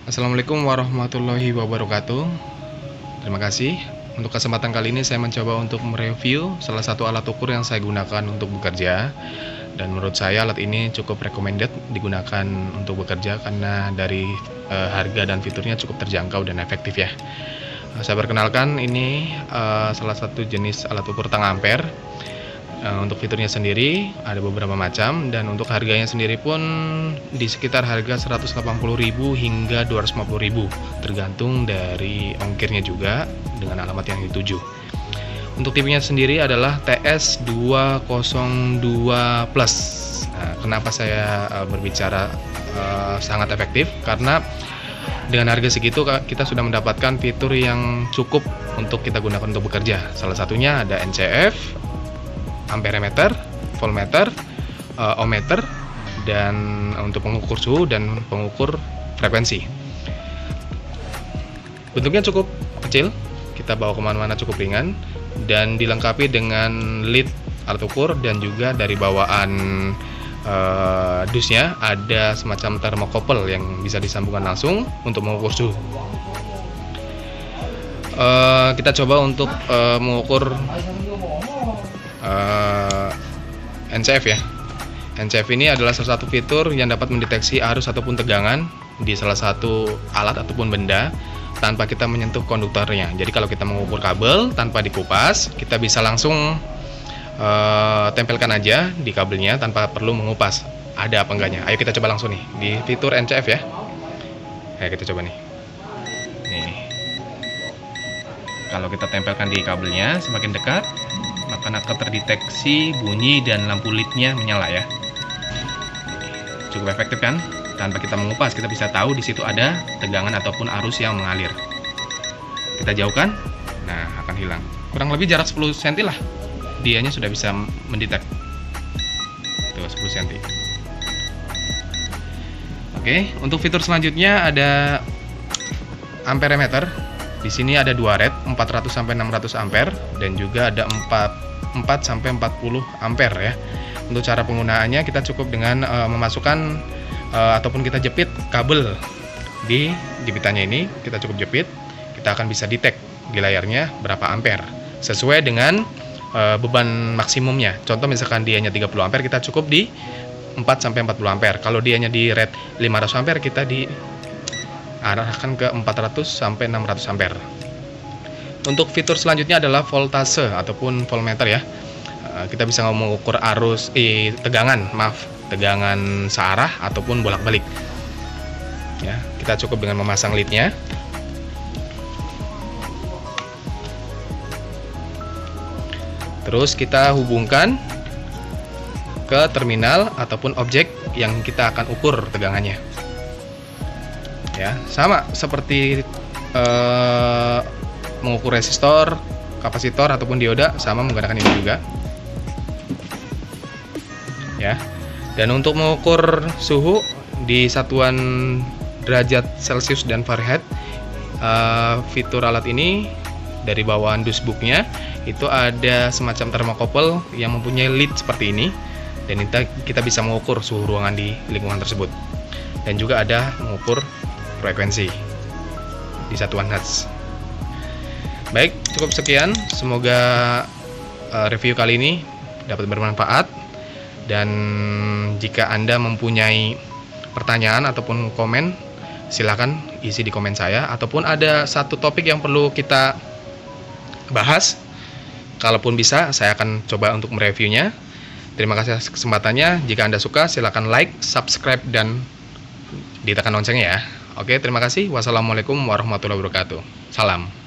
Assalamualaikum warahmatullahi wabarakatuh. Terima kasih. Untuk kesempatan kali ini saya mencoba untuk mereview salah satu alat ukur yang saya gunakan untuk bekerja. Dan menurut saya alat ini cukup recommended digunakan untuk bekerja karena dari harga dan fiturnya cukup terjangkau dan efektif ya. Saya perkenalkan ini salah satu jenis alat ukur tang ampere. Untuk fiturnya sendiri ada beberapa macam, dan untuk harganya sendiri pun di sekitar harga 180.000 hingga 250.000 tergantung dari ongkirnya juga dengan alamat yang dituju. Untuk tipenya sendiri adalah TS202 Plus. Nah, kenapa saya berbicara sangat efektif? Karena dengan harga segitu kita sudah mendapatkan fitur yang cukup untuk kita gunakan untuk bekerja. Salah satunya ada NCF, amperemeter, voltmeter, ohmmeter, dan untuk pengukur suhu dan pengukur frekuensi. Bentuknya cukup kecil, kita bawa kemana-mana cukup ringan, dan dilengkapi dengan lid alat ukur, dan juga dari bawaan dusnya ada semacam thermocouple yang bisa disambungkan langsung untuk mengukur suhu. Kita coba untuk mengukur NCF ya. NCF ini adalah salah satu fitur yang dapat mendeteksi arus ataupun tegangan di salah satu alat ataupun benda tanpa kita menyentuh konduktornya. Jadi kalau kita mengukur kabel tanpa dikupas, kita bisa langsung tempelkan aja di kabelnya tanpa perlu mengupas ada apa enggaknya. Ayo kita coba langsung nih di fitur NCF ya. Ayo kita coba nih. Kalau kita tempelkan di kabelnya semakin dekat, maka akan terdeteksi bunyi dan lampu lidnya menyala ya. Cukup efektif kan? Tanpa kita mengupas, kita bisa tahu di situ ada tegangan ataupun arus yang mengalir. Kita jauhkan, nah akan hilang. Kurang lebih jarak 10 cm lah, dianya sudah bisa mendetek. Tuh 10 cm. Oke, untuk fitur selanjutnya ada amperemeter. Di sini ada 2 red, 400 sampai 600 ampere, dan juga ada 4 sampai 40 ampere ya. Untuk cara penggunaannya kita cukup dengan memasukkan ataupun kita jepit kabel di jepitannya ini, kita cukup jepit, kita akan bisa detect di layarnya berapa ampere sesuai dengan beban maksimumnya. Contoh misalkan dianya 30 ampere, kita cukup di 4 sampai 40 ampere. Kalau dianya di red 500 ampere, kita diarahkan ke 400 sampai 600 ampere. Untuk fitur selanjutnya adalah voltase ataupun voltmeter ya. Kita bisa mengukur tegangan searah ataupun bolak-balik. Ya, kita cukup dengan memasang lidnya. Terus kita hubungkan ke terminal ataupun objek yang kita akan ukur tegangannya. Ya, sama seperti mengukur resistor, kapasitor ataupun dioda, sama menggunakan ini juga. Ya. Dan untuk mengukur suhu di satuan derajat Celcius dan Fahrenheit, fitur alat ini dari bawaan dusbooknya itu ada semacam thermocouple yang mempunyai lid seperti ini, dan kita bisa mengukur suhu ruangan di lingkungan tersebut. Dan juga ada mengukur frekuensi di satuan hertz. Baik, cukup sekian. Semoga review kali ini dapat bermanfaat. Dan jika Anda mempunyai pertanyaan ataupun komen, silakan isi di komen saya. Ataupun ada satu topik yang perlu kita bahas, kalaupun bisa, saya akan coba untuk mereviewnya. Terima kasih atas kesempatannya. Jika Anda suka, silakan like, subscribe, dan ditekan loncengnya ya. Oke, terima kasih. Wassalamualaikum warahmatullahi wabarakatuh. Salam.